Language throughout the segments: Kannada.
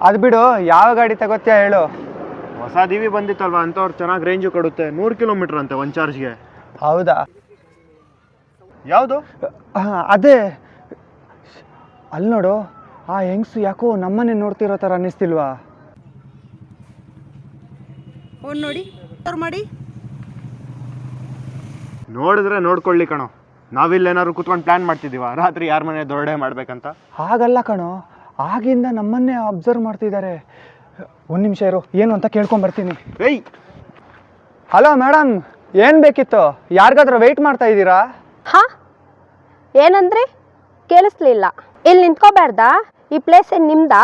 ಅದು ಬಿಡು, ಯಾವ ಗಾಡಿ ತಗೋತೀಯ ಹೇಳು. ಹೊಸ ದಿವಿ ಬಂದಿತ್ತಲ್ವಾ ಅಂತವ್ರು ಚೆನ್ನಾಗಿ ರೇಂಜು ಕೊಡುತ್ತೆ. 100 ಕಿಲೋಮೀಟರ್ ಅಂತೆ ಒಂದು ಚಾರ್ಜ್ಗೆ. ಹೌದಾ? ಯಾವುದು? ಅದೇ ಅಲ್ಲಿ ನೋಡು, ಆ ಹೆಂಗ್ಸು ಯಾಕೋ ನಮ್ಮನ್ನೇ ನೋಡ್ತಿರೋ ಥರ ಅನ್ನಿಸ್ತಿಲ್ವಾ? ಫೋನ್ ನೋಡಿ ಮಾಡಿ. ನೋಡಿದ್ರೆ ನೋಡ್ಕೊಳ್ಳಿ ಕಣೋ, ನಾವಿಲ್ಲೇನಾದ್ರು ಕೂತ್ಕೊಂಡು ಪ್ಲಾನ್ ಮಾಡ್ತಿದ್ದೀವ ರಾತ್ರಿ ಯಾರ ಮನೆ ದೊರಡೆ ಮಾಡ್ಬೇಕಂತ? ಹಾಗಲ್ಲ ಕಣೋ, ಆಗಿಂದ ನಮ್ಮನ್ನೇ ಅಬ್ಸರ್ವ್ ಮಾಡ್ತಿದ್ದಾರೆ. ಒಂದು ನಿಮಿಷ ಇರು, ಏನು ಅಂತ ಕೇಳ್ಕೊಂಬರ್ತೀನಿ. ಏಯ್, ಹಲೋ ಮೇಡಮ್, ಏನು ಬೇಕಿತ್ತು? ಯಾರಿಗಾದ್ರೂ ವೆಯ್ಟ್ ಮಾಡ್ತಾ ಇದ್ದೀರಾ? ಹಾ, ಏನಂದ್ರಿ? ಕೇಳಿಸ್ಲಿಲ್ಲ. ಇಲ್ಲಿ ನಿಂತ್ಕೋಬಾರ್ದಾ? ಈ ಪ್ಲೇಸ್ ಏನು ನಿಮ್ದಾ?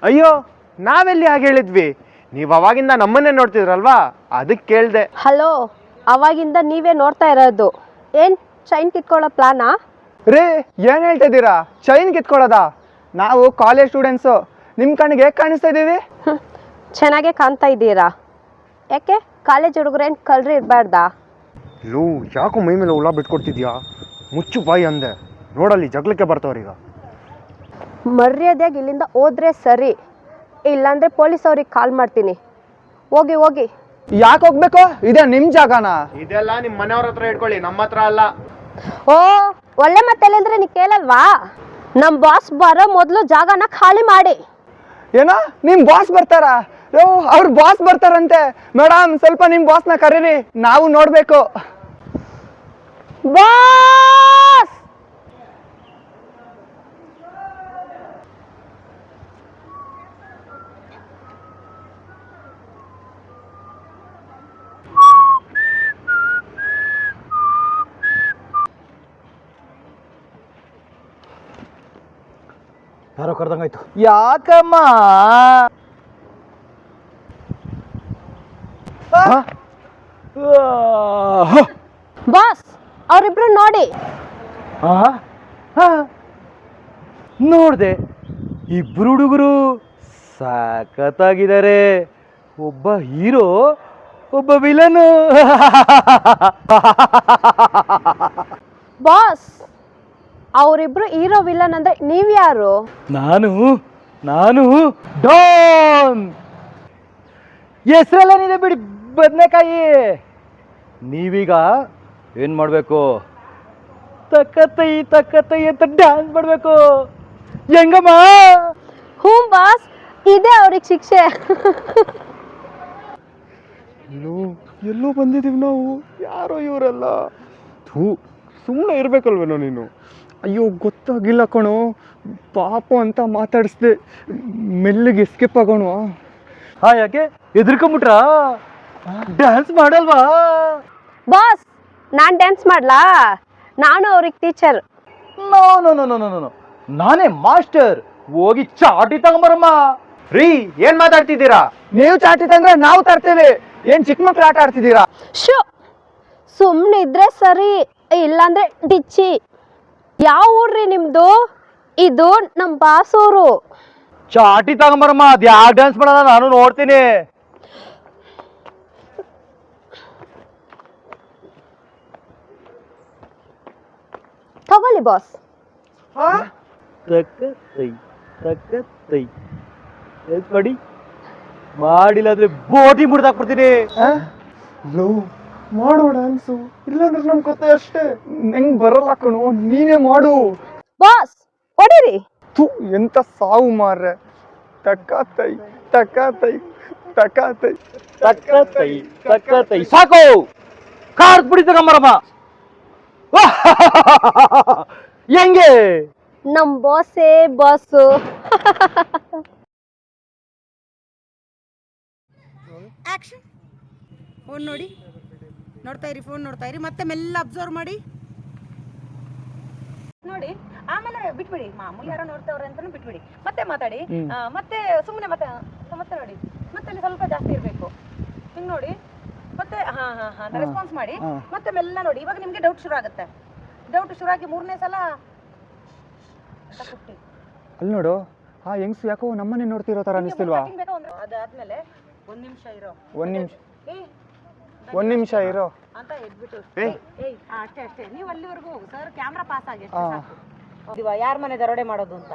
ಅಯ್ಯೋ, ನಾವೆಲ್ಲಿ ಹಾಗೆ ಹೇಳಿದ್ವಿ? ನೀವು ಅವಾಗಿಂದ ನಮ್ಮನ್ನೇ ನೋಡ್ತಿದ್ರಲ್ವಾ, ಅದಕ್ಕೆ ಕೇಳಿದೆ. ಹಲೋ, ಅವಾಗಿಂದ ನೀವೇ ನೋಡ್ತಾ ಇರೋದು. ಏನು ಚೈನ್ ಕಿತ್ಕೊಳ್ಳೋ ಪ್ಲಾನಾ? ರೀ, ಏನು ಹೇಳ್ತಾ ಇದ್ದೀರಾ? ಚೈನ್ ಕಿತ್ಕೊಳ್ಳೋದಾ? ನಾವು ಕಾಲೇಜ್ ಸ್ಟೂಡೆಂಟ್ಸು, ನಿಮ್ಮ ಕಣ್ಣಿಗೆ ಹೇಗೆ ಕಾಣಿಸ್ತಾ ಇದ್ದೀವಿ? ಚೆನ್ನಾಗೇ ಕಾಣ್ತಾ ಇದ್ದೀರಾ. ಯಾಕೆ ಕಾಲೇಜ್ ಹುಡುಗರೇನು ಕಳ್ರಿ ಇರಬಾರ್ದಾ? ಲೋ, ಯಾಕೋ ಮೈ ಮೇಲೆ ಹುಳ ಬಿಟ್ಕೊಡ್ತಿದ್ಯಾ? ಮುಚ್ಚು ಬಾಯಿ ಅಂದೆ. ನೋಡಲ್ಲಿ ಜಗಳಕ್ಕೆ ಬರ್ತವ್ರೀಗ. ಮರ್ಯಾದೆಯಾಗಿ ಇಲ್ಲಿಂದ ಹೋದ್ರೆ ಸರಿ, ಇಲ್ಲಾಂದ್ರೆ ಪೊಲೀಸ್ ಅವ್ರಿಗೆ ಕಾಲ್ ಮಾಡ್ತೀನಿ. ಹೋಗಿ ಹೋಗಿ. ಯಾಕೆ ಹೋಗ್ಬೇಕು? ಇದೇ ನಿಮ್ಮ ಜಾಗನಾ? ಇದೆಲ್ಲ ನಿಮ್ಮ ಮನೆಯವ್ರ ಹತ್ರ ಇಟ್ಕೊಳ್ಳಿ, ನಮ್ಮ ಹತ್ರ ಅಲ್ಲ. ಓ, ಒಳ್ಳೆ ಮಾತೇಳಿದ್ರೆ ನೀ ಕೇಳಲ್ವಾ? ನಮ್ಮ ಬಾಸ್ ಬರೋ ಮೊದಲು ಜಾಗನ ಖಾಲಿ ಮಾಡಿ. ಏನೋ ನಿಮ್ಮ ಬಾಸ್ ಬರ್ತಾರಾ? ಅವ್ರ ಬಾಸ್ ಬರ್ತಾರಂತೆ. ಮೇಡಮ್, ಸ್ವಲ್ಪ ನಿಮ್ಮ ಬಾಸ್ನ ಕರೀರಿ, ನಾವು ನೋಡಬೇಕು. ಬಾಸ್! ಯಾರೋ ಕರ್ದಂಗಾಯ್ತು. ಯಾಕಮ್ಮ? ಬಾಸ್, ಅವರಿಬ್ರು ನೋಡಿ. ನೋಡ್ದೆ, ಇಬ್ರು ಹುಡುಗರು ಸಖತ್ತಾಗಿದ್ದಾರೆ. ಒಬ್ಬ ಹೀರೋ, ಒಬ್ಬ ವಿಲನು. ಬಾಸ್, ಅವರಿಬ್ರು ಹೀರೋ ವಿಲನ್ ಅಂದ್ರೆ ನೀವ್ಯಾರು? ನಾನು ಡಾನ್. ಹೆಸರಲ್ಲೇನಿದೆ ಬಿಡಿ, ಬದನೆಕಾಯಿ. ನೀವೀಗ ಏನ್ ಮಾಡ್ಬೇಕು? ತಕ್ಕತ್ತೈ ಅಂತ ಡ್ಯಾನ್ಸ್ ಮಾಡ್ಬೇಕು. ಹೆಂಗಮ್ಮ? ಹ್ಞೂ ಬಾಸ್, ಇದೇ ಅವ್ರಿಗೆ ಶಿಕ್ಷೆ. ಎಲ್ಲೋ ಬಂದಿದ್ದೀವಿ ನಾವು. ಯಾರೋ ಇವರೆಲ್ಲ. ಸುಮ್ಮನೆ ಇರ್ಬೇಕಲ್ವೇನೋ ನೀನು? ಅಯ್ಯೋ, ಗೊತ್ತಾಗಿಲ್ಲ ಕಣೋ, ಪಾಪು ಅಂತ ಮಾತಾಡಿಸ್ದೆ. ಮೆಲ್ಲಿಗೆ ಎಸ್ಕೇಪ್ ಆಗೋಣ. ಯಾಕೆ ಎದ್ರಕೊಂಬಿಟ್ರಾ? ಡ್ಯಾನ್ಸ್ ಮಾಡಲ್ವಾ? ಬಾಸ್, ನಾನು ಡ್ಯಾನ್ಸ್ ಮಾಡ್ಲಾ? ನಾನು ಅವ್ರಿಗೆ ಟೀಚರ್. ನೋ, ನಾನೇ ಮಾಸ್ಟರ್. ಹೋಗಿ ಚಾಟಿ ತಗೊಂಬರಮ್ಮ. ರೀ, ಏನ್ ಮಾತಾಡ್ತಿದ್ದೀರಾ? ನೀವು ಚಾಟಿ ತಂದ್ರೆ ನಾವು ತರ್ತೇವೆ. ಏನ್ ಚಿಕ್ಕ ಮಕ್ಳು ಆಟ ಆಡ್ತಿದ್ದೀರಾ? ಶೋ, ಸುಮ್ಮನೆ ಇದ್ರೆ ಸರಿ, ಇಲ್ಲಾಂದ್ರೆ ಡಿಚ್ಚಿ. ಯಾವ ಊರ್ರಿ ನಿಮ್ದು? ಇದು ನಮ್ಮ ಬಾಸ್ ಊರು. ಚಾಟಿ ತಗೊಂಬರಮ್ಮ. ಅದ್ ಯಾವ ಡ್ಯಾನ್ಸ್ ಮಾಡೋದ ನಾನು ನೋಡ್ತೀನಿ. ತಗೊಳ್ಳಿ ಬಾಸ್. ತಕ್ಕತ್ತೈ ಮಾಡಿ. ಮಾಡಿಲ್ಲ ಅಂದ್ರೆ ಬೋಟಿ ಮುಡ್ದಾಕ್ಬಿಡ್ತೀನಿ. ಮಾಡೋ ಡ್ಯಾನ್ಸು, ಇಲ್ಲಾಂದ್ರೆ ನಮ್ ಕತೆ ಅಷ್ಟೇ. ನಂಗೆ ಬರಲ್ಲ ಕಣೋ, ನೀನೇ ಮಾಡು. ಬಾಸ್, ಹೊಡೀರಿ. ಎಂತ ಸಾವು ಮಾರ್ರೆ. ತಕ್ಕತ್ತೈ. ಸಾಕು, ಕಾರ್ ಪುಡಿ ತಗೊಂಬರಮ್ಮ. ಹೆಂಗೆ? ನಮ್ ಬಾಸೇ ಬಾಸು. ಆಕ್ಷನ್. ಫೋನ್ ನೋಡ್ತಾ ಇರಿ, ಫೋನ್ ನೋಡ್ತಾ ಇರಿ, ಮತ್ತೆ ಮೆಲ್ಲ ಅಬ್ಸರ್ವ್ ಮಾಡಿ ನೋಡಿ. ಆಮೇಲೆ ಬಿಟ್ಬಿಡಿ, ಮಾಮೂಲಿ ಯಾರೋ ನೋಡ್ತಾವ್ರೆ ಅಂತಾನು ಬಿಟ್ಬಿಡಿ. ಮತ್ತೆ ಮಾತಾಡಿ, ಮತ್ತೆ ಸುಮ್ಮನೆ ಮತ್ತೆ ನೋಡಿ. ಮತ್ತೆ ಅಲ್ಲಿ ಸ್ವಲ್ಪ ಜಾಸ್ತಿ ಇರಬೇಕು. ಹಿಂಗ್ ನೋಡಿ, ಮತ್ತೆ ರೆಸ್ಪಾನ್ಸ್ ಮಾಡಿ, ಮತ್ತೆ ಮೆಲ್ಲ ನೋಡಿ. ಇವಾಗ ನಿಮ್ಗೆ ಡೌಟ್ ಶುರು ಆಗುತ್ತೆ. ಡೌಟ್ ಶುರು ಆಗಿ 3ನೇ ಸಲ ಅಲ್ಲಿ ನೋಡು, ಆ ಹೆಂಗ್ಸು ಯಾಕೋ ನಮ್ಮನ್ನೇ ನೋಡ್ತಿರೋ ತರ ಅನಿಸ್ತಿಲ್ವಾ? ಅದಾದ್ಮೇಲೆ 1 ನಿಮಿಷ ಇರೋ. 1 ನಿಮಿಷ. ಒಂದ್ ನಿಮಿಷ ಇರೋ ಅಂತ ಎದ್ಬಿಟ್ಟು ಏಯ್. ಏಯ್ ಅಷ್ಟೇ ಅಷ್ಟೇ ನೀವು ಅಲ್ಲಿವರೆಗೂ ಹೋಗು ಸರ್ ಕ್ಯಾಮ್ರಾ ಪಾಸ್ ಆಗಿ ಹಾ. ಯಾರ ಮನೆ ದರೋಡೆ ಮಾಡೋದು ಅಂತ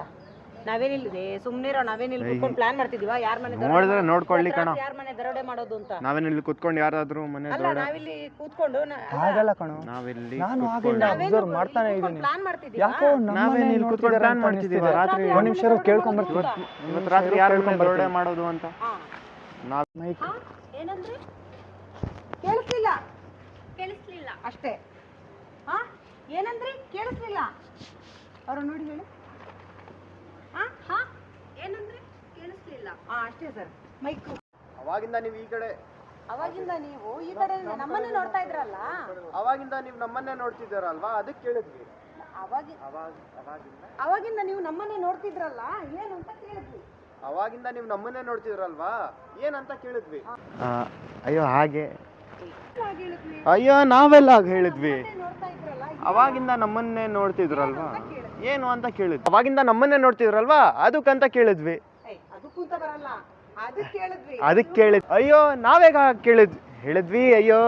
ನಾವೇನಿಲ್ದೆ ಸುಮ್ನಿರೋ ನಾವೇನಿಲ್ಲಿ ಕುತ್ಕೊಂಡು ಪ್ಲಾನ್ ಮಾಡ್ತಿದೀವ ಯಾರ ಮನೆ ನೋಡಿದ್ರೆ ನೋಡ್ಕೊಳ್ಳಿ ಕಣ. ಯಾರ ಮನೆ ದರೋಡೆ ಮಾಡೋದು ಅಂತ ನಾವೇನು ಇಲ್ಲಿ ಕುತ್ಕೊಂಡು ಯಾರಾದ್ರೂ ಮನೆ ಅಲ್ಲ ನಾವಿಲ್ಲಿ ಕೂತ್ಕೊಂಡು ಆಗಲ್ಲ ಕಣೋ ನಾವಿಲ್ಲಿ ನಾನು ಆಗಿಂದ ಅಬ್ಸರ್ವ್ ಮಾಡ್ತಾನೆ ಇದ್ದೀನಿ ಪ್ಲಾನ್ ಮಾಡ್ತಿದೀವಿ ಯಾಕೋ ನಾವೇನು ಇಲ್ಲಿ ಕುತ್ಕೊಂಡು ಪ್ಲಾನ್ ಮಾಡ್ತಿದೀವಿ ರಾತ್ರಿ ಒಂದ್ ನಿಮಿಷ ಕೇಳ್ಕೊಂಡ್ ಬರ್ತೀನಿ ಇವತ್ತು ರಾತ್ರಿ ಯಾರ ಮನೆ ದರೋಡೆ ಮಾಡೋದು ಅಂತ ನಾವ್ ಮೈಕ್ ಏನಂದ್ರೆ ಕೇಳಿಸ್ಲಿಲ್ಲ ಅಷ್ಟೇ ಹಾ ಏನಂದ್ರಿ ಕೇಳಿಸ್ಲಿಲ್ಲ ಅವ್ರ ನೋಡಿ ಹೇಳಿ ಹಾ ಏನಂದ್ರಿ ಕೇಳಿಸ್ಲಿಲ್ಲ ಅಷ್ಟೇ ಸರ್ ಮೈಕ್ ಅವಾಗಿಂದ ನೀವು ಈ ಕಡೆ ಅವಾಗಿಂದ ನೀವು ಈ ಕಡೆ ನಮ್ಮನ್ನೇ ನೋಡ್ತಾ ಇದ್ರಲ್ಲ ಅವಾಗಿಂದ ನೀವು ನಮ್ಮನ್ನೇ ನೋಡ್ತಿದ್ದೀರಲ್ವಾ ಅದಕ್ಕೆ ಕೇಳಿದ್ವಿ ಅವಾಗಿಂದ ನೀವು ನಮ್ಮನ್ನೇ ನೋಡ್ತಿದ್ರಲ್ಲ ಏನು ಅಂತ ಕೇಳಿದ್ವಿ ಅವಾಗಿಂದ ನೀವು ನಮ್ಮನ್ನೇ ನೋಡ್ತಿದ್ರಲ್ವಾ ಏನಂತ ಕೇಳಿದ್ವಿ ಅಯ್ಯೋ ಹಾಗೆ ಅಯ್ಯೋ ನಾವೆಲ್ಲ ಹಾಗೆ ಹೇಳಿದ್ವಿ ನೋಡ್ತಾ ಇದ್ರಲ್ಲ ಅವಾಗಿಂದ ನಮ್ಮನ್ನೇ ನೋಡ್ತಿದ್ರಲ್ವಾ ಏನು ಅಂತ ಕೇಳಿದ್ವಿ ಅವಾಗಿಂದ ನಮ್ಮನ್ನೇ ನೋಡ್ತಿದ್ರಲ್ವಾ ಅದಕ್ಕಂತ ಕೇಳಿದ್ವಿ ಅದಕ್ಕೂ ಅಂತ ಬರಲ್ಲ ಅದಕ್ಕೆ ಕೇಳಿದ್ವಿ ಅದಕ್ಕೆ ಕೇಳಿದ್ ಅಯ್ಯೋ ನಾವೇಗ ಹಾಗೆ ಹೇಳಿದ್ವಿ ಅಯ್ಯೋ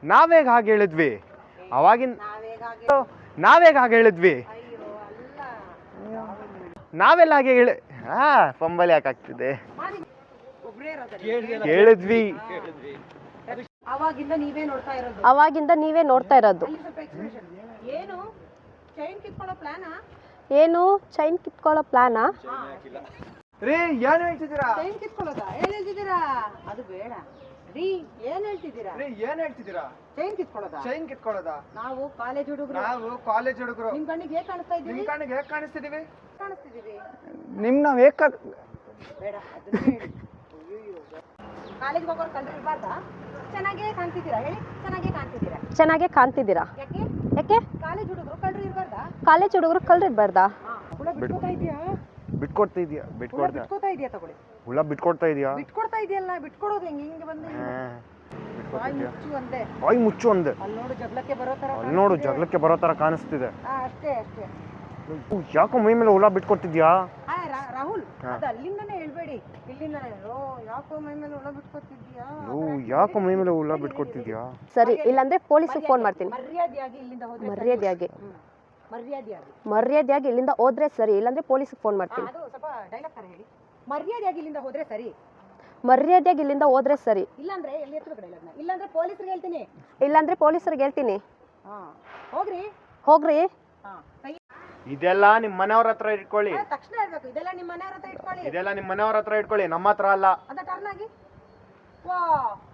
ನಾವೇಗ ಹಾಗೆ ಹೇಳಿದ್ವಿ ಅವಾಗಿಂದ ನಾವೇಗ ಹಾಗೆ ಹೇಳಿದ್ವಿ ಅಯ್ಯೋ ಅಲ್ಲ ನಾವೆಲ್ಲ ಹಾಗೆ ಪಂಬಲ್ ಯಾಕಾಗ್ತಿದೆ ಒಬ್ರೇ ಇರೋದು ಹೇಳಿದ್ವಿ ಅವಾಗಿಂದ ನೀವೇ ನೋಡ್ತಾ ಇರೋದು ಅವಾಗಿಂದ ನೀವೇ ನೋಡ್ತಾ ಇರೋದು ಅಲ್ಲಿ ಸ್ವಲ್ಪ ಎಕ್ಸ್ಪ್ರೆಷನ್ ಏನು ಚೈನ್ ಕಿತ್ಕೊಳ್ಳೋ ಪ್ಲಾನಾ ಏನು ಚೈನ್ ಕಿತ್ಕೊಳ್ಳೋ ಪ್ಲಾನಾ ರೀ ಏನ್ ಹೇಳ್ತಿದ್ದೀರಾ ಚೈನ್ ಕಿತ್ಕೊಳ್ಳೋದಾ ಏನ್ ಹೇಳ್ತಿದ್ದೀರಾ ಅದು ಬೇಡ ರೀ ಏನ್ ಹೇಳ್ತಿದ್ದೀರಾ ರೀ ಏನ್ ಹೇಳ್ತಿದ್ದೀರಾ ಚೈನ್ ಕಿತ್ಕೊಳ್ಳೋದಾ ಚೈನ್ ಕಿತ್ಕೊಳ್ಳೋದಾ ನಾವು ಕಾಲೇಜ್ ಹುಡುಗರು ನಾವು ಕಾಲೇಜ್ ಹುಡುಗರು ನಿಮ್ ಕಣ್ಣಿಗೆ ಹೇಗ್ ಕಾಣಿಸ್ತಾ ನಿಮ್ ಇದ್ದೀವಿ ಕಣ್ಣಿಗೆ ಹೇಗ್ ಕಾಣಿಸ್ತಿದೀವಿ ಕಾಣಿಸ್ತಿದೀವಿ ನಿಮ್ ನಾವ್ ಹೇಗ್ ಬೇಡ ಅದನ್ನೇ ಹೇಳಿ ಕಾಲೇಜ್ ಹೋಗೋರು ಕಲ್ರು ಇರ್ಬಾರ್ದಾ ಚೆನ್ನಾಗೇ ಕಾಣ್ತಿದ್ದೀರಾ ಹೇಳಿ ಚೆನ್ನಾಗೇ ಕಾಣ್ತಿದ್ದೀರಾ ಯಾಕೆ ಯಾಕೆ ಕಾಲೇಜ್ ಹುಡುಗರು ಕಲ್ರು ಇರ್ಬಾರ್ದಾ ಕಾಲೇಜ್ ಹುಡುಗರು ಕಲ್ರು ಇರ್ಬಾರ್ದಾ ಹುಳ ಬಿಟ್ಕೋತಾ ಇದೀಯಾ ಬಿಟ್ಕೊಡ್ತಾ ಇದೀಯಾ ಹುಳ ಬಿಟ್ಕೋತಾ ಇದೀಯಾ ತಗೊಳ್ಳಿ ಹುಳ ಬಿಟ್ಕೊಡ್ತಾ ಇದೀಯಾ ಬಿಟ್ಕೊಡ್ತಾ ಇದೆಯಲ್ಲ ಬಿಟ್ಕೊಡೋದು ಹಿಂಗೆ ಬಂದು ಬಾಯಿ ಮುಚ್ಚು ಅಂದೆ ಬಾಯಿ ಮುಚ್ಚು ಅಂದೆ ಅಲ್ಲಿ ನೋಡು ಜಗಳಕ್ಕೆ ಬರೋ ತರ ಅಲ್ಲಿ ನೋಡು ಜಗಳಕ್ಕೆ ಬರೋ ತರ ಕಾಣಿಸ್ತಿದೆ ಅಷ್ಟೇ ಅಷ್ಟೇ ಯಾಕೋ ಮೈ ಮೇಲೆ ಹುಳ ಬಿಟ್ಕೊಡ್ತಿದ್ಯಾ ರಾಹುಲ್ ಅದು ಅಲ್ಲಿಂದನೇ ಹೇಳ್ಬೇಡಿ ಇಲ್ಲಿಂದನೇ ಯಾಕೋ ಮೈ ಮೇಲೆ ಹುಳ ಬಿಟ್ಕೊತಿದ್ಯಾ ಯಾಕೋ ಮೈ ಮೇಲೆ ಹುಳ ಬಿಟ್ಕೊಡ್ತಿದ್ಯಾ ಸರಿ ಇಲ್ಲಾಂದ್ರೆ ಪೊಲೀಸಿಗೆ ಫೋನ್ ಮಾಡ್ತೀನಿ ಮರ್ಯಾದೆಯಾಗಿ ಇಲ್ಲಿಂದ ಹೋದ್ರೆ ಮರ್ಯಾದೆಯಾಗಿ ಮರ್ಯಾದೆಯಾಗಿ ಇಲ್ಲಿಂದ ಹೋದ್ರೆ ಸರಿ ಇಲ್ಲಾಂದ್ರೆ ಪೊಲೀಸಿಗೆ ಫೋನ್ ಮಾಡ್ತೀನಿ ಅದು ಸ್ವಲ್ಪ ಡೈಲಾಗ್ ತರ ಹೇಳಿ ಮರ್ಯಾದೆಯಾಗಿ ಇಲ್ಲಿಂದ ಹೋದ್ರೆ ಸರಿ ಮರ್ಯಾದೆಯಾಗಿ ಇಲ್ಲಿಂದ ಹೋದ್ರೆ ಸರಿ ಇಲ್ಲಾಂದ್ರೆ ಎಲ್ಲಿ ಎತ್ತಬೇಕು ಡೈಲಾಗ್ನ ಇಲ್ಲಾಂದ್ರೆ ಪೊಲೀಸರಿಗೆ ಹೇಳ್ತೀನಿ ಇಲ್ಲಾಂದ್ರೆ ಪೊಲೀಸರಿಗೆ ಹೇಳ್ತೀನಿ ಹೋಗ್ರಿ ಹಾ ಕೈ ಇದೆಲ್ಲ ನಿಮ್ ಮನೆಯವ್ರ ಹತ್ರ ಇಟ್ಕೊಳ್ಳಿ ತಕ್ಷಣ ಹೇಳ್ಬೇಕು ಇದೆಲ್ಲ ನಿಮ್ಮ ಮನೆಯವ್ರ ಹತ್ರ ಇಟ್ಕೊಳ್ಳಿ ಇದೆಲ್ಲ ನಿಮ್ ಮನೆಯವ್ರ ಹತ್ರ ಇಟ್ಕೊಳ್ಳಿ ನಮ್ಮ ಹತ್ರ ಅಲ್ಲ ಅದ ಟರ್ನ್ ಆಗಿ ವಾ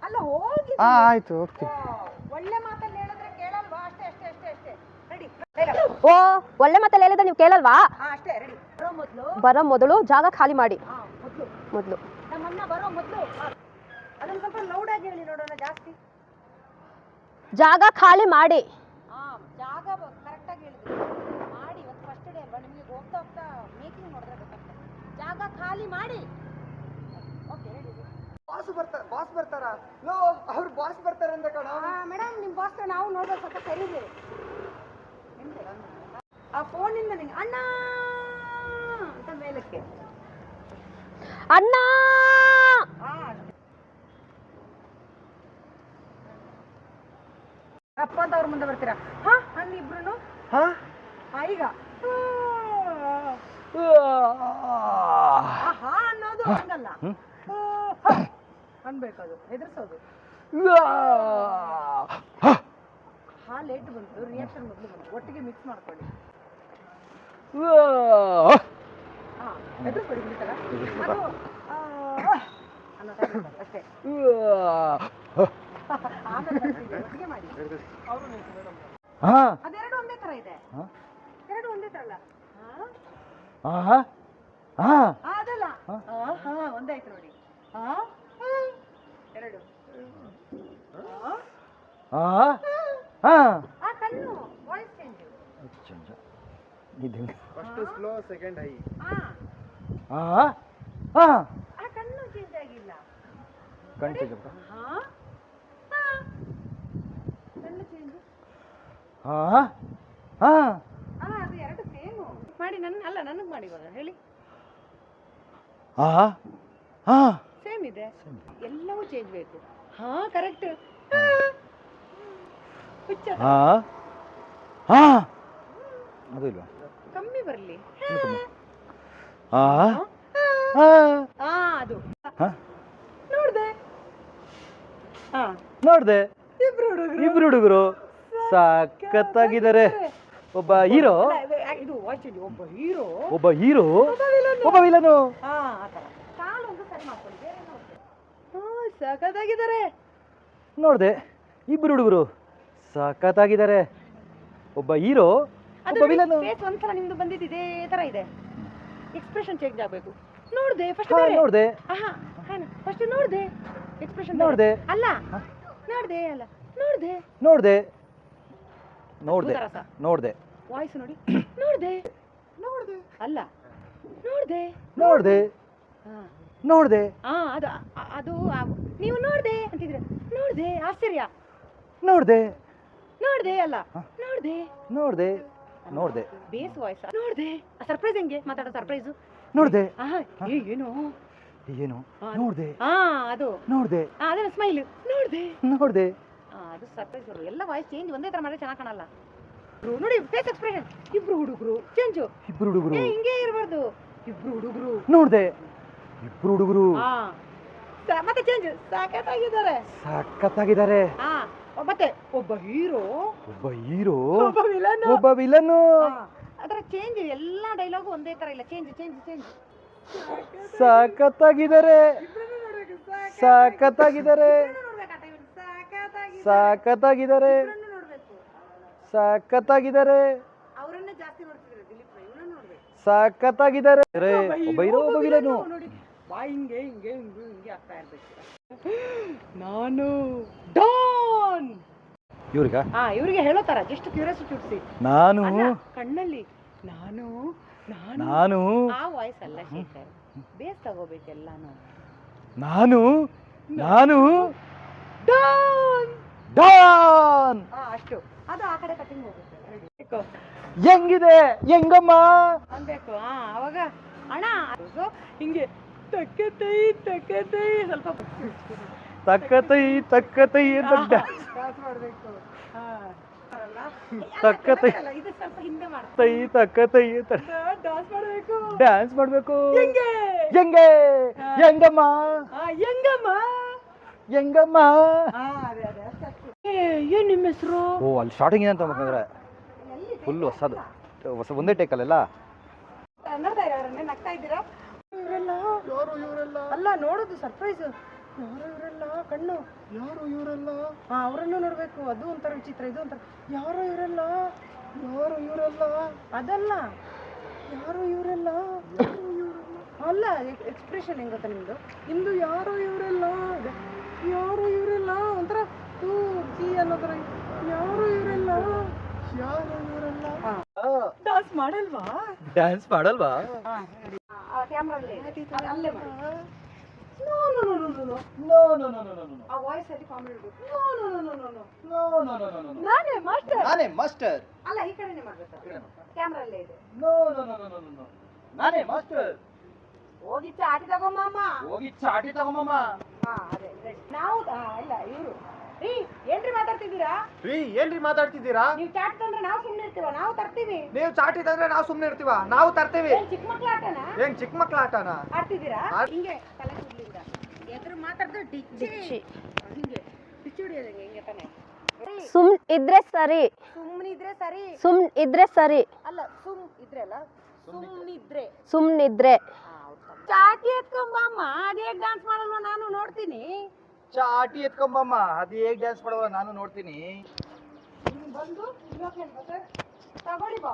ಅಲ್ಲ ಹೋಗಿ ಆಯ್ತು ಹೋಗ್ತೀನಿ ಒಳ್ಳೆ ಮಾತಲ್ಲಿ ಹೇಳಿದ್ರೆ ಕೇಳಲ್ವಾ ಅಷ್ಟೇ ರೆಡಿ ಓ ಒಳ್ಳೆ ಮಾತಲ್ಲಿ ಹೇಳಿದ್ರೆ ನೀವು ಕೇಳಲ್ವಾ ಅಷ್ಟೇ ರೆಡಿ ಬರೋ ಮೊದಲು ಜಾಗ ಖಾಲಿ ಮಾಡಿ ಮೊದಲು ನಮ್ಮನ್ನ ಬರೋ ಮೊದಲು ಅದನ್ನ ಸ್ವಲ್ಪ ಲೌಡ್ ಆಗಿ ಹೇಳಿ ನೋಡೋಣ ಜಾಸ್ತಿ ಜಾಗ ಖಾಲಿ ಮಾಡಿ ಜಾಗ ಕರೆಕ್ಟ್ ಆಗಿ ಹೇಳಿದ್ರಿ ಮಾಡಿ ಇವತ್ತು ಫಸ್ಟ್ ಡೇ ಅಲ್ವಾ ನಿಮಗೆ ಹೋಗ್ತಾ ಮೇಕಿಂಗ್ ನೋಡಿದ್ರೆ ಗೊತ್ತಾಗ್ತದೆ ಜಾಗ ಖಾಲಿ ಮಾಡಿ ಓಕೆ ರೆಡಿ ಬಾಸ್ ಬರ್ತಾರಾ ಲೋ ಅವ್ರು ಬಾಸ್ ಬರ್ತಾರಂತ ಕಣ ಮೇಡಮ್ ನಿಮ್ಮ ಬಾಸ್ನ ನಾವು ನೋಡ್ಬೇಕು ಸ್ವಲ್ಪ ಕರೀರಿ ಆ ಫೋನಿಂದ ನಿಂಗೆ ಅಣ್ಣ ಅಂತ ಮೇಲಕ್ಕೆ ಅಣ್ಣ ಅಪ್ಪ ಅಂತ ಅವ್ರ ಮುಂದೆ ಬರ್ತೀರಾ ಹಂಗಿಬ್ರು ಈಗ ಅನ್ನೋದು ಹಂಗಲ್ಲ ಅನ್ಬೇಕದು ಹೆದರ್ಸೋದು ಲೇಟ್ ಬಂತು ರಿಯಾಕ್ಷನ್ ಮೊದಲು ಬಂತು ಒಟ್ಟಿಗೆ ಮಿಕ್ಸ್ ಮಾಡ್ಕೊಳ್ಳಿ ಹೆದರ್ಸ್ಬೇಡಿ ಬಿಡ್ತಾರ ಅದು ಅನ್ನೋ ಅಷ್ಟೇ ಒಟ್ಟಿಗೆ ಮಾಡಿ ಅದೆರಡು ಒಂದೇ ತರ ಇದೆ ಎರಡು ಒಂದೇ ತರ ಅಲ್ಲ ಅದಲ್ಲ ಒಂದೇ ಆಯ್ತು ನೋಡಿ ಎರಡು ಆ ಕಣ್ಣು voice change first slow second high ಆ ಕಣ್ಣು ಚೇಂಜ್ ಆಗಿಲ್ಲ ಕಣ್ಣು ಚೇಂಜ್ ಅದು ಎರಡು ಸೇಮ್ ಮಾಡಿ ನನಗೆ ಮಾಡಿ ಇವಾಗ ಹೇಳಿ ಸೇಮ್ ಇದೆ ಎಲ್ಲವೂ ಚೇಂಜ್ ಬೇಕು ಕರೆಕ್ಟ್ ಹುಚ್ಚದ. ಹಾ ಹಾ ಅದು ಇಲ್ವಾ ಕಮ್ಮಿ ಬರ್ಲಿ. ಹಾ ಹಾ ಹಾ ಅದು ಹಾ ನೋಡ್ದೆ. ಹಾ ನೋಡ್ದೆ ಇಬ್ರು ಹುಡುಗರು ಇಬ್ರು ಹುಡುಗರು ಸಖತ್ತಾಗಿದ್ದಾರೆ. ಒಬ್ಬ ಹೀರೋ ಇದು ವಾಚಲ್ಲಿ ಒಬ್ಬ ಹೀರೋ ಒಬ್ಬ ಹೀರೋ ಒಬ್ಬ ವಿಲನು. ಹಾ ಆತರ ಕಾಲು ಒಂದು ಸರಿ ಮಾಡ್ಕೊಳ್ಳಿ, ಬೇರೆ ನೋಡ್ದೆ. ಹಾ ಸಖತ್ತಾಗಿದ್ದಾರೆ. ನೋಡ್ದೆ ಇಬ್ರು ಹುಡುಗರು ಸಖತ್ತಾಗಿದ್ದಾರೆ. ಒಬ್ಬ ಹೀರೋ ಒಬ್ಬ ವಿಲನು. ಫೇಸ್ ಒಂದ್ಸಲ ನಿಮ್ದು ಬಂದಿದ್ದು ಇದೇ ತರ ಇದೆ. ಎಕ್ಸ್ಪ್ರೆಷನ್ ಚೇಂಜ್ ಆಗ್ಬೇಕು. ನೋಡ್ದೆ ಫಸ್ಟ್ ಹಾ ನೋಡ್ದೆ ಫಸ್ಟ್ ನೋಡ್ದೆ ಎಕ್ಸ್ಪ್ರೆಷನ್ ನೋಡ್ದೆ. ಅಲ್ಲ ನೋಡ್ದೆ ಅಲ್ಲ ನೋಡ್ದೆ ನೋಡ್ದೆ ನೋಡ್ದೆ ಉದರಸ. ನೋಡ್ದೆ ವಾಯ್ಸ್ ನೋಡಿ. ನೋಡ್ದೆ ನೋಡ್ದೆ ಅಲ್ಲ ನೋಡ್ದೆ ನೋಡ್ದೆ ಹಾ ನೋಡ್ದೆ ಹಾ ಅದು ಅದು ನೀವು ನೋಡ್ದೆ ಅಂತಿದ್ರೆ ನೋಡ್ದೆ ಆಶ್ಚರ್ಯ. ನೋಡ್ದೆ ನೋಡ್ದೆ ಅಲ್ಲ ನೋಡ್ದೆ ನೋಡ್ದೆ ನೋಡ್ದೆ ಬೇಸ್ ವಾಯ್ಸ್. ನೋಡ್ದೆ ಸರ್ಪ್ರೈಸ್ ಹೆಂಗೆ ಮಾತಾಡೋ ಸರ್ಪ್ರೈಸು. ನೋಡ್ದೆ ಏನು ಏನು ನೋಡ್ದೆ ಹಾ ಅದು ನೋಡ್ದೆ ಅದೇನ ಸ್ಮೈಲ್ ನೋಡ್ದೆ. ನೋಡ್ದೆ ಅದು ಸರ್ಪ್ರೈಸ್ ಎಲ್ಲ ವಾಯ್ಸ್ ಚೇಂಜ್ ಒಂದೇ ತರ ಮಾಡಿದ್ರೆ ಚೆನ್ನಾಗಿ ಕಾಣಲ್ಲ. ನೋಡಿ ಫೇಸ್ ಎಕ್ಸ್ಪ್ರೆಷನ್. ಇಬ್ರು ಹುಡುಗರು ಚೇಂಜು. ಇಬ್ರು ಹುಡುಗರು ಹಿಂಗೆ ಇರಬಾರ್ದು. ಇಬ್ರು ಹುಡುಗರು ನೋಡ್ದೆ ಇಬ್ರು ಹುಡುಗರು ಹಾ ಮತ್ತೆ ಚೇಂಜ್ ಸಾಕತ್ತಾಗಿದ್ದಾರೆ. ಸಖತ್ತಾಗಿದ್ದಾರೆ. ಹಾ ಮತ್ತೆ ಒಬ್ಬ ಹೀರೋ ಒಬ್ಬ ಹೀರೋ ಒಬ್ಬ ವಿಲನ್. ಒಬ್ಬ ವಿಲನು. ಅದರ ಚೇಂಜ್ ಎಲ್ಲ ಡೈಲಾಗು ಒಂದೇ ತರ ಇಲ್ಲ. Change change change. ಸಖತ್ತಾಗಿದ್ದಾರೆ ಸಖತ್ತಾಗಿದ್ದಾರೆ ಸಖತ್ತಾಗಿದ್ದಾರೆ ಸಖತ್ತಾಗಿದ್ದಾರೆ ಅವರನ್ನೇ ಜಾಸ್ತಿ ನೋಡ್ತಿದ್ರೆ ದಿಲೀಪ್ ಇವರನ್ನ ನೋಡ್ಬೇಕು. ಸಖತ್ತಾಗಿದ್ದಾರೆ. ಒಬ್ಬ ಹೀರೋ ಒಬ್ಬ ವಿಲನು. ಬಾ ಹಿಂಗೆ ಹಿಂಗೆ ಹಿಂಗೆ ಹಿಂಗೆ ಆಗ್ತಾ ಇರ್ಬೇಕು. ನಾನು ಡಾನ್ ಇವ್ರಿಗ ಇವರಿಗೆ ಹೇಳೋ ತರ ಜಸ್ಟ್ ಕ್ಯೂರಿಯಾಸಿಟಿ ಹುಟ್ಟಿಸಿ. ನಾನು ಕಣ್ಣಲ್ಲಿ ನಾನು ನಾನು ನಾನು ಆ ವಾಯ್ಸ್ ಅಲ್ಲ ಶೇಖರ್, ಬೇಸ್ ತಗೋಬೇಕೆಲ್ಲಾನು. ನಾನು ನಾನು ಡಾನ್ ಡಾನ್. ಅಷ್ಟು ಅದು ಆ ಕಡೆ ಕಟಿಂಗ್ ಹೋಗುತ್ತೆ. ಹೆಂಗಿದೆ ಹೆಂಗಮ್ಮ ಅನ್ಬೇಕು. ಅವಾಗ ಅಣ್ಣ ಹಿಂಗೆ ತಕ್ಕತೈ ತಕ್ಕತೈ ಸ್ವಲ್ಪ ತಕ್ಕತೈ ತಕ್ಕತೈ ಅಂತ ಡ್ಯಾನ್ಸ್ ಮಾಡ್ಬೇಕು. ತಕ್ಕತೈ ಇದು ಸ್ವಲ್ಪ ಹಿಂದೆ ತೈ ತಕ್ಕತೈ ಅಂತ ಡ್ಯಾನ್ಸ್ ಮಾಡ್ಬೇಕು. ಡ್ಯಾನ್ಸ್ ಮಾಡ್ಬೇಕು. ಹೆಂಗೆ ಹೆಂಗೆ ಹೆಂಗಮ್ಮ ಹೆಂಗಮ್ಮ ಹೆಂಗಮ್ಮ. ಅದೇ ಅದೇ ಏನ್ ನಿಮ್ಮ ಹೆಸರು? ಓ ಅಲ್ಲಿ ಸ್ಟಾರ್ಟಿಂಗ್ ಏನಂತ ಬೇಕಂದ್ರೆ ಫುಲ್ ಹೊಸ ಒಂದೇ ಟೇಕಲ್ಲ. ನೋಡ್ತಾ ಇರೋರನ್ನೇ ನಗ್ತಾ ಇದ್ದೀರಾ? ಇವರೆಲ್ಲ ಅಲ್ಲ ನೋಡೋದು ಸರ್ಪ್ರೈಸ್. ಯಾರು ಇವರೆಲ್ಲ ಕಣ್ಣು ಯಾರು ಇವರೆಲ್ಲ ಅವರನ್ನು ನೋಡ್ಬೇಕು. ಅದು ಒಂಥರ ವಿಚಿತ್ರ, ಇದು ಒಂಥರ ಯಾರು ಇವರೆಲ್ಲ ಅದಲ್ಲ ಯಾರು ಇವರೆಲ್ಲ ಅಲ್ಲ ಎಕ್ಸ್ಪ್ರೆಷನ್ ಹೆಂಗ್ ಗೊತ್ತಾ ನಿಮ್ದು ಯಾರು ಇವರೆಲ್ಲ ಒಂಥರ ತೂ ಕೀ ಅನ್ನೋ ಥರ ಯಾರು ಇವರೆಲ್ಲ ಡ್ಯಾನ್ಸ್ ಮಾಡಲ್ವಾ? ಡ್ಯಾನ್ಸ್ ಮಾಡಲ್ವಾ? ಕ್ಯಾಮ್ರಲ್ಲಿ ಅಲ್ಲೇ ಮಾಡಿ. ಆ ವಾಯ್ಸ್ ಅಲ್ಲಿ ಕಾಮಿಡಿ ಇರಬೇಕು. ನಾನೇ ಮಾಸ್ಟರ್ ಅಲ್ಲ, ಈ ಕಡೆನೇ ಮಾಡ್ಬೇಕು. ಕ್ಯಾಮ್ರಲ್ಲೇ ಇದೆ. ನಾನೇ ಮಾಸ್ಟರ್. ಹೋಗಿ ಚಾಟಿ ತಗೊಂಬಮ್ಮ. ಅದೇ ನಾವು ಇಲ್ಲ ಇವರು ಏನ್ರಿ ಮಾತಾಡ್ತಿದ್ದೀರಾ? ಏನ್ರಿ ಮಾತಾಡ್ತಿದ್ದೀರಾ? ನೀವು ಚಾಟ್ ತಂದ್ರೆ ನಾವು ಸುಮ್ಮನೆ ಇರ್ತೀವ? ನಾವು ತರ್ತೀವಿ. ನೀವು ಚಾಟಿ ತಂದ್ರೆ ನಾವು ಸುಮ್ನೆ ಇರ್ತೀವ? ನಾವು ತರ್ತೀವಿ. ಚಿಕ್ಕ ಮಕ್ಳ ಆಟನ ಚಿಕ್ಕ ಮಕ್ಳ ಆಟನ ಆಡ್ತಿದ್ದೀರಾ? ಹಿಂಗೆ ತಲೆ ಕೂಡ್ಲಿಂದ ಎದುರು ಮಾತಾಡ್ದು ಡಿಚ್ಚಿ ಹಿಂಗೆ ಡಿಚ್ಚಿ ಹೊಡಿಯೋದಂಗೆ ಹಿಂಗೆ ತಾನೆ. ಸುಮ್ ಇದ್ರೆ ಸರಿ. ಸುಮ್ಮನಿದ್ರೆ ಸರಿ. ಸುಮ್ ಇದ್ರೆ ಸರಿ. ಅಲ್ಲ ಸುಮ್ ಇದ್ರೆ ಅಲ್ಲ ಸುಮ್ಮನಿದ್ರೆ. ಸುಮ್ನಿದ್ರೆ ಚಾಟಿ ಎತ್ಕೊಂಬಮ್ಮ. ಅದೇ ಡ್ಯಾನ್ಸ್ ಮಾಡಲ್ವ? ನಾನು ನೋಡ್ತೀನಿ. ಚಾಟಿ ಎತ್ಕೊಂಬಮ್ಮ. ಅದು ಹೇಗೆ ಡ್ಯಾನ್ಸ್ ಮಾಡುವ ನಾನು ನೋಡ್ತೀನಿ. ಬಂದು ತಗೊಳ್ಳಿ ಬಾ.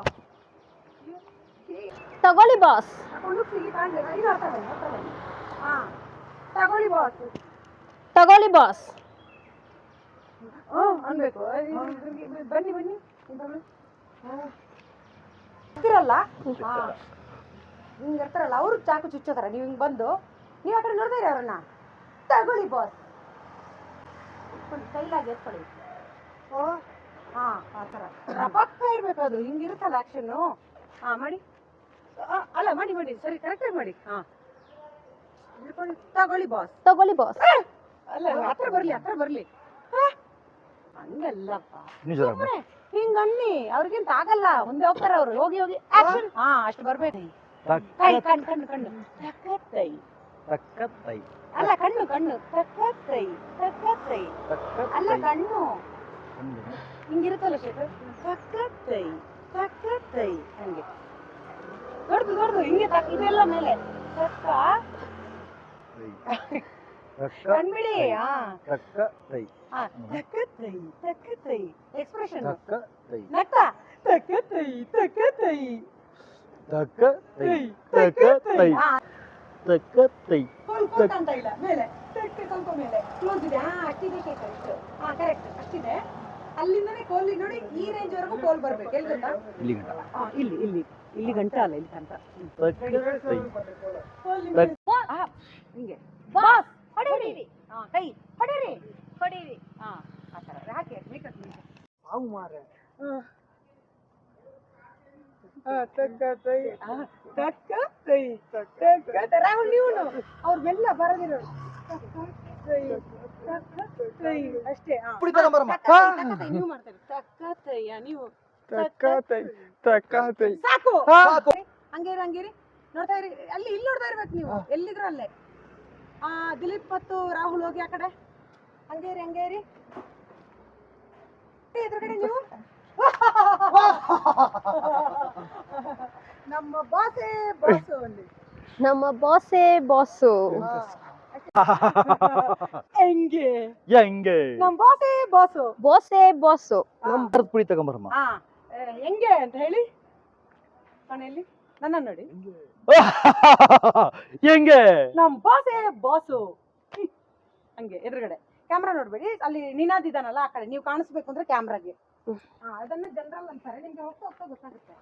ತಗೊಳ್ಳಿ ಬಾಸ್. ತಗೊಳ್ಳಿ ಬಾಸ್. ತಗೊಳ್ಳಿ ಬಾಸ್. ಅನ್ಬೇಕು. ಬನ್ನಿ ಬನ್ನಿ ಇರ್ತಿರಲ್ಲ ಹಿಂಗೆ ಇರ್ತಾರಲ್ಲ ಅವರು ಚಾಕು ಚುಚ್ಚೋತಾರ. ನೀವು ಹಿಂಗೆ ಬಂದು ನೀವು ಆ ಕಡೆ ನೋಡ್ತಾ ಇರಿ ಅವ್ರನ್ನ. ತಗೊಳ್ಳಿ ಬಾಸ್. ಕೈಲಾಗಿ ಎತ್ಕೊಳ್ಳಿ. ಆ ಥರ ಪಕ್ಕ ಇರ್ಬೇಕು. ಅದು ಹಿಂಗಿರುತ್ತಲ್ಲ ಆಕ್ಷನ್ನು. ಮಾಡಿ ಅಲ್ಲ ಮಾಡಿ ಸರಿ ಕರೆಕ್ಟಾಗಿ ಮಾಡಿ. ತಗೊಳ್ಳಿ ಬಾಸ್. ತಗೊಳ್ಳಿ ಬಾಸ್. ಅಲ್ಲ ಹತ್ರ ಬರ್ಲಿ ಹಂಗಲ್ಲಪ್ಪ ಇನ್ನೂ ಜೋರ ಸುಮ್ನೆ ಹಿಂಗ್ ಅನ್ನಿ ಅವ್ರಿಗಿಂತ ಆಗಲ್ಲ ಮುಂದೆ ಹೋಗ್ತಾರೆ ಅವ್ರು ಹೋಗಿ ಹೋಗಿ ಆಕ್ಷನ್ ಹಾ ಅಷ್ಟು ಬರ್ಬೇಕು ಕೈ ಕಣ್ಣು ಕಣ್ಣು ಕಣ್ಣು ತಕ್ಕತ್ತೈ ತಕ್ಕತ್ತೈ ಅಲ್ಲ ಕಣ್ಣು ಕಣ್ಣು ತಕ್ಕತ್ತೈ ತಕ್ಕತ್ತೈ ಅಲ್ಲ ಕಣ್ಣು ಹಿಂಗಿರುತ್ತಲ್ಲ ಶೇಖರ್ ತಕ್ಕತ್ತೈ ತಕ್ಕತ್ತೈ ಹಂಗೆ ದೊಡ್ಡದು ದೊಡ್ಡದು ಹಿಂಗೆ ಇದೆಲ್ಲ ಮೇಲೆ ತಕ್ಕ ಕಣ್ಬಿಡಿ ಹಾ ತಕ್ಕತ್ತೈ ಹಾ ತಕ್ಕತ್ತೈ ತಕ್ಕತ್ತೈ ಎಕ್ಸ್ಪ್ರೆಷನ್ ತಕ್ಕತ್ತೈ ನಕ್ಕ ತಕ್ಕತ್ತೈ ತಕ್ಕತ್ತೈ ತಕ್ಕತ್ತೈ ತಕ್ಕತ್ತೈ ಹಾ ತಕ್ಕತ್ತೈ ಸ್ವಲ್ಪ ಅಂತ ಇಲ್ಲ ಮೇಲೆ ತಟ್ಟೆ ಸ್ವಲ್ಪ ಮೇಲೆ ಕ್ಲೋಸ್ ಇದೆ ಹಾ ಅಷ್ಟಿದೆ ಶೇಖರ್ ಇಷ್ಟು ಹಾ ಕರೆಕ್ಟ್ ಅಷ್ಟಿದೆ ಅಲ್ಲಿಂದನೇ ಕೋಲ್ ನೋಡಿ ಈ ರೇಂಜ್ ವರೆಗೂ ಕೋಲ್ ಬರ್ಬೇಕು ಎಲ್ಲಿ ಗೊತ್ತಾ ಇಲ್ಲಿ ಗಂಟ ಹಾ ಇಲ್ಲಿ ಇಲ್ಲಿ ಇಲ್ಲಿ ಗಂಟ ಅಲ್ಲ ಇಲ್ಲಿ ಗಂಟ ತಕ್ಕತ್ತೈ ಹಿಂಗೆ ಬಾಸ್ ಹೊಡೀರಿ ಹಾ ಕೈ ಹೊಡೀರಿ ಹೊಡೀರಿ ಹಾ ಆ ಥರ ಹಾಕಿ ಮೇಕಪ್ ಅವು ಮಾರೆ ರಾಹುಲ್ ನೀವು ಅವ್ರಿಗೆಲ್ಲ ಬರೋದಿರೋ ಅಷ್ಟೇ ನೀವು ಮಾಡ್ತಾರೆ ತಕ್ಕತ್ತಯ್ಯ ನೀವು ತಕ್ಕತೈ ತಕ್ಕತೈ ಸಾಕು ಹಂಗೇರಿ ಹಂಗೇರಿ ನೋಡ್ತಾ ಇರಿ ಅಲ್ಲಿ ಇಲ್ಲಿ ನೋಡ್ತಾ ಇರ್ಬೇಕು ನೀವು ಎಲ್ಲಿದ್ರು ಅಲ್ಲೇ ಆ ದಿಲೀಪ್ ಮತ್ತು ರಾಹುಲ್ ಹೋಗಿ ಆ ಕಡೆ ಹಂಗೇರಿ ಹಂಗೇರಿ ಎದುರುಗಡೆ ನೀವು ನಮ್ಮ ಬಾಸೇ ಬಾಸು ಅಲ್ಲಿ ನಮ್ಮ ಬಾಸೇ ಬಾಸು ಹೆಂಗೆ ಹೆಂಗೆ ನಮ್ಮ ಬಾಸೇ ಬಾಸು ಬಾಸೇ ಬಾಸು ನಮ್ಮ ಭಾರತ ಪುಡಿ ತಗೊಂಬರಮ್ಮ ಹಾ ಹೆಂಗೆ ಅಂತ ಹೇಳಿ ಮನೆಯಲ್ಲಿ ನನ್ನ ನೋಡಿ ಹೆಂಗೆ ನಮ್ ಬಾಸೇ ಬಾಸು ಹಂಗೆ ಎದುರುಗಡೆ ಕ್ಯಾಮ್ರಾ ನೋಡ್ಬೇಡಿ ಅಲ್ಲಿ ನಿನಾದ್ ಇದಾನಲ್ಲ ಆ ಕಡೆ ನೀವು ಕಾಣಿಸ್ಬೇಕು ಅಂದ್ರೆ ಕ್ಯಾಮ್ರಾಗೆ ಅದನ್ನ ಜನರಲ್ ಅಂತಾರೆ ನಿಮ್ಗೆ ಹೋಗ್ತಾ ಹೋಗ್ತಾ ಗೊತ್ತಾಗುತ್ತೆ